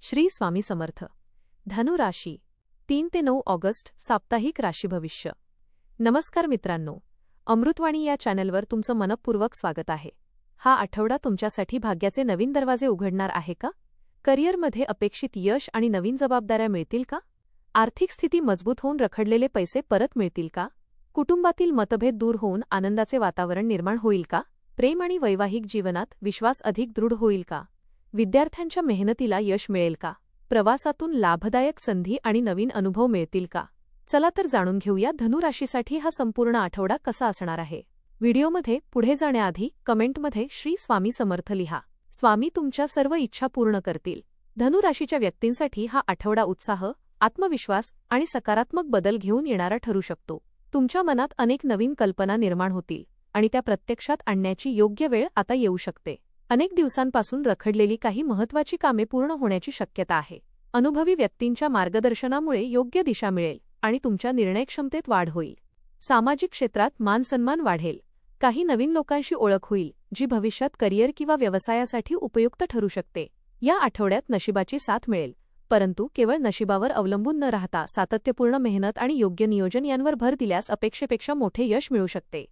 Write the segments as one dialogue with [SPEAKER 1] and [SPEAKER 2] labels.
[SPEAKER 1] श्री स्वामी समर्थ. धनु राशी 3 ते 9 ऑगस्ट साप्ताहिक राशी भविष्य. नमस्कार मित्रांनो, अमृतवाणी या चॅनलवर तुमचं मनपूर्वक स्वागत आहे. हा आठवडा तुमच्यासाठी भाग्याचे नवीन दरवाजे उघडणार आहे का? करिअरमध्ये अपेक्षित यश आणि नवीन जबाबदाऱ्या मिळतील का? आर्थिक स्थिती मजबूत होऊन रखडलेले पैसे परत मिळतील का? कुटुंबातील मतभेद दूर होऊन आनंदाचे वातावरण निर्माण होईल का? प्रेम आणि वैवाहिक जीवनात विश्वास अधिक दृढ होईल का? विद्यार्थ्यांच्या मेहनतीला यश मिळेल का? प्रवासातून लाभदायक संधी आणि नवीन अनुभव मिळतील का? चला तर जाणून घेऊया धनु राशीसाठी हा संपूर्ण आठवडा कसा असणार आहे. व्हिडिओमध्ये पुढे जाण्याआधी कमेंटमध्ये श्री स्वामी समर्थ लिहा. स्वामी तुमच्या सर्व इच्छा पूर्ण करतील. धनु राशीच्या व्यक्तींसाठी हा आठवडा उत्साह, आत्मविश्वास आणि सकारात्मक बदल घेऊन येणारा ठरू शकतो. तुमच्या मनात अनेक नवीन कल्पना निर्माण होतील आणि त्या प्रत्यक्षात आणण्याची योग्य वेळ आता येऊ शकते. अनेक दिवसांपासून रखडलेली काही महत्त्वाची कामे पूर्ण होण्याची शक्यता आहे. अनुभवी व्यक्तींच्या मार्गदर्शनामुळे योग्य दिशा मिळेल आणि तुमच्या निर्णयक्षमतेत वाढ होईल. सामाजिक क्षेत्रात मानसन्मान वाढेल. काही नवीन लोकांशी ओळख होईल, जी भविष्यात करिअर किंवा व्यवसायासाठी उपयुक्त ठरू शकते. या आठवड्यात नशिबाची साथ मिळेल, परंतु केवळ नशिबावर अवलंबून न राहता सातत्यपूर्ण मेहनत आणि योग्य नियोजन यांवर भर दिल्यास अपेक्षेपेक्षा मोठे यश मिळू शकते.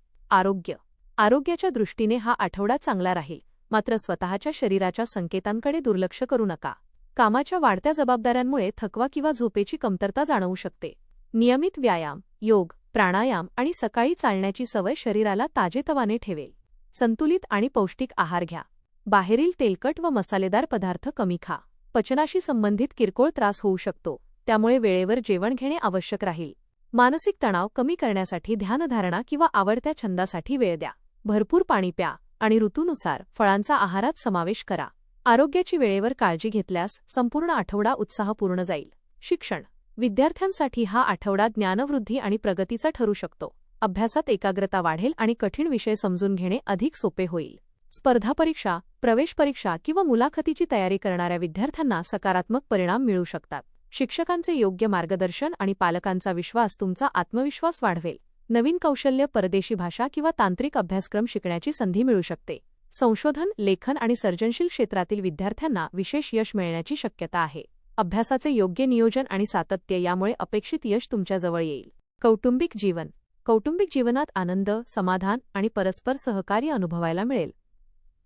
[SPEAKER 1] आरोग्याच्या दृष्टीने हा आठवडा चांगला राहील, मात्र स्वतःच्या शरीराच्या संकेतांकडे दुर्लक्ष करू नका. कामाच्या वाढत्या जबाबदाऱ्यांमुळे थकवा किंवा झोपेची कमतरता जाणवू शकते. नियमित व्यायाम, योग, प्राणायाम आणि सकाळी चालण्याची सवय शरीराला ताजेतवाने ठेवेल. संतुलित आणि पौष्टिक आहार घ्या. बाहेरील तेलकट व मसालेदार पदार्थ कमी खा. पचनाशी संबंधित किरकोळ त्रास होऊ शकतो, त्यामुळे वेळेवर जेवण घेणे आवश्यक राहील. मानसिक तणाव कमी करण्यासाठी ध्यानधारणा किंवा आवडत्या छंदासाठी वेळ द्या. भरपूर पाणी प्या आणि ऋतूनुसार फळांचा आहारात समावेश करा. आरोग्याची वेळेवर काळजी घेतल्यास संपूर्ण आठवडा उत्साहपूर्ण जाईल. शिक्षण विद्यार्थ्यांसाठी हा आठवडा ज्ञानवृद्धी आणि प्रगतीचा ठरू शकतो. अभ्यासात एकाग्रता वाढेल आणि कठीण विषय समजून घेणे अधिक सोपे होईल. स्पर्धा परीक्षा, प्रवेश परीक्षा किंवा मुलाखतीची तयारी करणाऱ्या विद्यार्थ्यांना सकारात्मक परिणाम मिळू शकतात. शिक्षकांचे योग्य मार्गदर्शन आणि पालकांचा विश्वास तुमचा आत्मविश्वास वाढवेल. नवीन कौशल्य, परदेशी भाषा किंवा तांत्रिक अभ्यासक्रम शिकण्याची संधी मिळू शकते. संशोधन, लेखन आणि सर्जनशील क्षेत्रातील विद्यार्थ्यांना विशेष यश मिळण्याची शक्यता आहे. अभ्यासाचे योग्य नियोजन आणि सातत्य यामुळे अपेक्षित यश तुमच्या जवळ येईल. कौटुंबिक जीवनात आनंद, समाधान आणि परस्पर सहकार्य अनुभवायला मिळेल.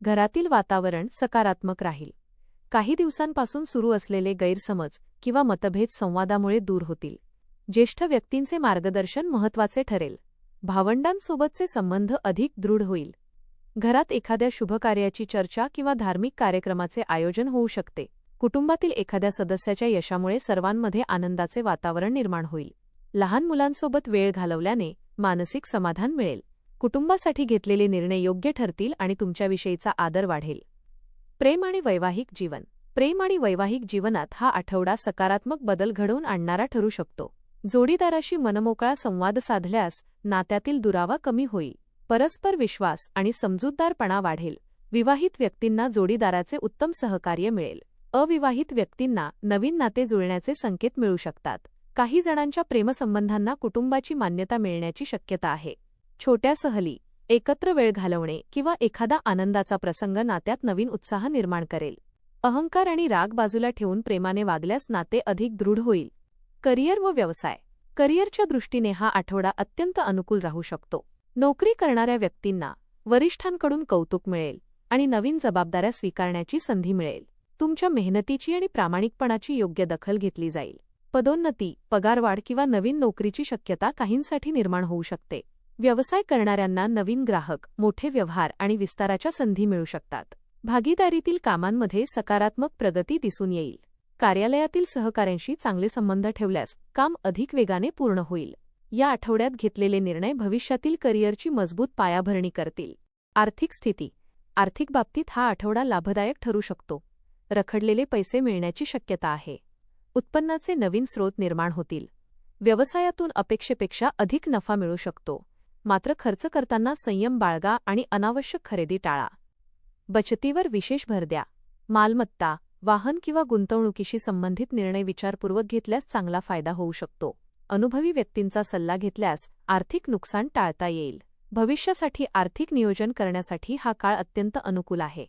[SPEAKER 1] घरातील वातावरण सकारात्मक राहील. काही दिवसांपासून सुरू असलेले गैरसमज किंवा मतभेद संवादामुळे दूर होतील. ज्येष्ठ व्यक्तींचे मार्गदर्शन महत्त्वाचे ठरेल. भावंडांसोबतचे संबंध अधिक दृढ होईल. घरात एखाद्या शुभकार्याची चर्चा किंवा धार्मिक कार्यक्रमाचे आयोजन होऊ शकते. कुटुंबातील एखाद्या सदस्याच्या यशामुळे सर्वांमध्ये आनंदाचे वातावरण निर्माण होईल. लहान मुलांसोबत वेळ घालवल्याने मानसिक समाधान मिळेल. कुटुंबासाठी घेतलेले निर्णय योग्य ठरतील आणि तुमच्याविषयीचा आदर वाढेल. प्रेम आणि वैवाहिक जीवनात हा आठवडा सकारात्मक बदल घडवून आणणारा ठरू शकतो. जोडीदाराशी मनमोकळा संवाद साधल्यास नात्यातील दुरावा कमी होईल. परस्पर विश्वास आणि समजूतदारपणा वाढेल. विवाहित व्यक्तींना जोडीदाराचे उत्तम सहकार्य मिळेल. अविवाहित व्यक्तींना नवीन नाते जुळण्याचे संकेत मिळू शकतात. काही जणांच्या प्रेमसंबंधांना कुटुंबाची मान्यता मिळण्याची शक्यता आहे. छोट्या सहली, एकत्र वेळ घालवणे किंवा एखादा आनंदाचा प्रसंग नात्यात नवीन उत्साह निर्माण करेल. अहंकार आणि राग बाजूला ठेवून प्रेमाने वागल्यास नाते अधिक दृढ होईल. करिअर व व्यवसाय. करिअरच्या दृष्टीने हा आठवडा अत्यंत अनुकूल राहू शकतो. नोकरी करणाऱ्या व्यक्तींना वरिष्ठांकडून कौतुक मिळेल आणि नवीन जबाबदाऱ्या स्वीकारण्याची संधी मिळेल. तुमच्या मेहनतीची आणि प्रामाणिकपणाची योग्य दखल घेतली जाईल. पदोन्नती, पगारवाढ किंवा नवीन नोकरीची शक्यता काहींसाठी निर्माण होऊ शकते. व्यवसाय करणाऱ्यांना नवीन ग्राहक, मोठे व्यवहार आणि विस्ताराच्या संधी मिळू शकतात. भागीदारीतील कामांमध्ये सकारात्मक प्रगती दिसून येईल. कार्यालयातील सहकाऱ्यांशी चांगले संबंध ठेवल्यास काम अधिक वेगाने पूर्ण होईल. या आठवड्यात घेतलेले निर्णय भविष्यातील करिअरची मजबूत पायाभरणी करतील. आर्थिक बाबतीत हा आठवडा लाभदायक ठरू शकतो. रखडलेले पैसे मिळण्याची शक्यता आहे. उत्पन्नाचे नवीन स्रोत निर्माण होतील. व्यवसायातून अपेक्षेपेक्षा अधिक नफा मिळू शकतो. मात्र खर्च करताना संयम बाळगा आणि अनावश्यक खरेदी टाळा. बचतीवर विशेष भर द्या. मालमत्ता, वाहन किंवा गुंतवणुकीशी संबंधित निर्णय विचारपूर्वक घेतल्यास चांगला फायदा होऊ शकतो. अनुभवी व्यक्तींचा सल्ला घेतल्यास आर्थिक नुकसान टाळता येईल. भविष्यासाठी आर्थिक नियोजन करण्यासाठी हा काळ अत्यंत अनुकूल आहे.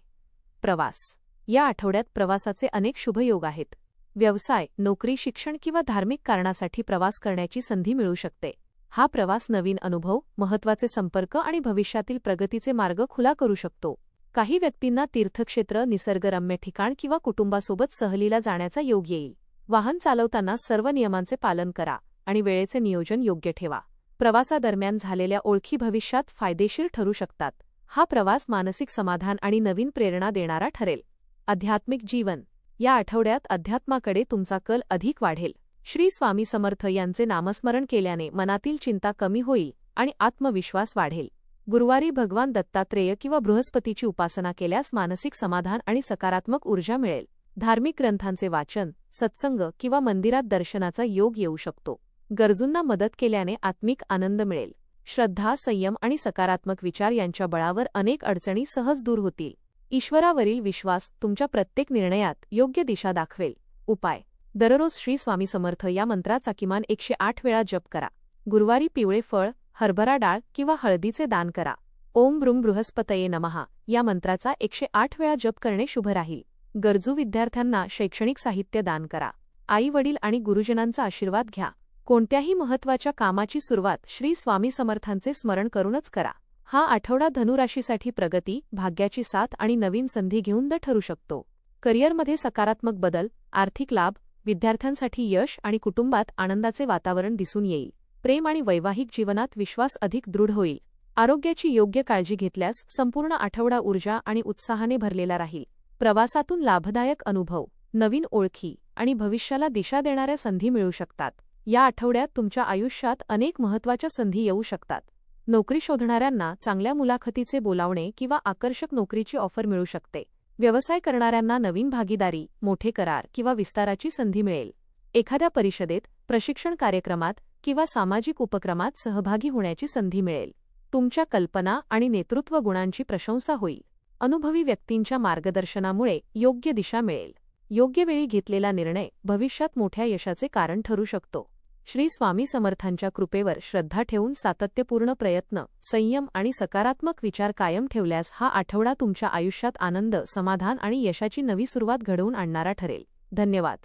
[SPEAKER 1] प्रवास. या आठवड्यात प्रवासाचे अनेक शुभयोग आहेत. व्यवसाय, नोकरी, शिक्षण किंवा धार्मिक कारणासाठी प्रवास करण्याची संधी मिळू शकते. हा प्रवास नवीन अनुभव, महत्त्वाचे संपर्क आणि भविष्यातील प्रगतीचे मार्ग खुला करू शकतो. काही व्यक्तींना तीर्थक्षेत्र, निसर्गरम्य ठिकाण किंवा कुटुंबासोबत सहलीला जाण्याचा योग येईल. वाहन चालवताना सर्व नियमांचे पालन करा आणि वेळेचे नियोजन योग्य ठेवा. प्रवासादरम्यान झालेल्या ओळखी भविष्यात फायदेशीर ठरू शकतात. हा प्रवास मानसिक समाधान आणि नवीन प्रेरणा देणारा ठरेल. आध्यात्मिक जीवन. या आठवड्यात अध्यात्माकडे तुमचा कल अधिक वाढेल. श्री स्वामी समर्थ यांचे नामस्मरण केल्याने मनातील चिंता कमी होईल आणि आत्मविश्वास वाढेल. गुरुवारी भगवान दत्तात्रेय किंवा बृहस्पतीची उपासना केल्यास मानसिक समाधान आणि सकारात्मक ऊर्जा मिळेल. धार्मिक ग्रंथांचे वाचन, सत्संग किंवा मंदिरात दर्शनाचा योग येऊ शकतो. गरजूंना मदत केल्याने आत्मिक आनंद मिळेल. श्रद्धा, संयम आणि सकारात्मक विचार यांच्या बळावर अनेक अडचणी सहज दूर होतील. ईश्वरावरील विश्वास तुमच्या प्रत्येक निर्णयात योग्य दिशा दाखवेल. उपाय. दररोज श्री स्वामी समर्थ या मंत्राचा किमान 108 वेळा जप करा. गुरुवारी पिवळे फळ, हरभरा डाळ किंवा हळदीचे दान करा. ओम ब्रूम बृहस्पतये नमः या मंत्राचा 108 वेळा जप करणे शुभ राहील. गरजू विद्यार्थ्यांना शैक्षणिक साहित्य दान करा. आई-वडील आणि गुरुजनांचा आशीर्वाद घ्या. कोणत्याही महत्त्वाच्या कामाची सुरुवात श्री स्वामी समर्थांचे स्मरण करूनच करा. हा आठवडा धनुराशीसाठी प्रगती, भाग्याची साथ आणि नवीन संधी घेऊन ठरू शकतो. करिअरमध्ये सकारात्मक बदल, आर्थिक लाभ, विद्यार्थ्यांसाठी यश आणि कुटुंबात आनंदाचे वातावरण दिसून येईल. प्रेम आणि वैवाहिक जीवनात विश्वास अधिक दृढ होईल. आरोग्याची योग्य काळजी घेतल्यास संपूर्ण आठवडा ऊर्जा आणि उत्साहाने भरलेला राहील. प्रवासातून लाभदायक अनुभव, नवीन ओळखी आणि भविष्याला दिशा देणाऱ्या संधी मिळू शकतात. या आठवड्यात तुमच्या आयुष्यात अनेक महत्त्वाच्या संधी येऊ शकतात. नोकरी शोधणाऱ्यांना चांगल्या मुलाखतीचे बोलावणे किंवा आकर्षक नोकरीची ऑफर मिळू शकते. व्यवसाय करणाऱ्यांना नवीन भागीदारी, मोठे करार किंवा विस्ताराची संधी मिळेल. एखाद्या परिषदेत, प्रशिक्षण कार्यक्रमात किंवा सामाजिक उपक्रमात सहभागी होण्याची संधी मिळेल. तुमच्या कल्पना आणि नेतृत्व गुणांची प्रशंसा होईल. अनुभवी व्यक्तींच्या मार्गदर्शनामुळे योग्य दिशा मिळेल. योग्य वेळी घेतलेला निर्णय भविष्यात मोठ्या यशाचे कारण ठरू शकतो. श्री स्वामी समर्थांच्या कृपेवर श्रद्धा ठेवून सातत्यपूर्ण प्रयत्न, संयम आणि सकारात्मक विचार कायम ठेवल्यास हा आठवडा तुमच्या आयुष्यात आनंद, समाधान आणि यशाची नवी सुरुवात घडवून आणणारा ठरेल. धन्यवाद.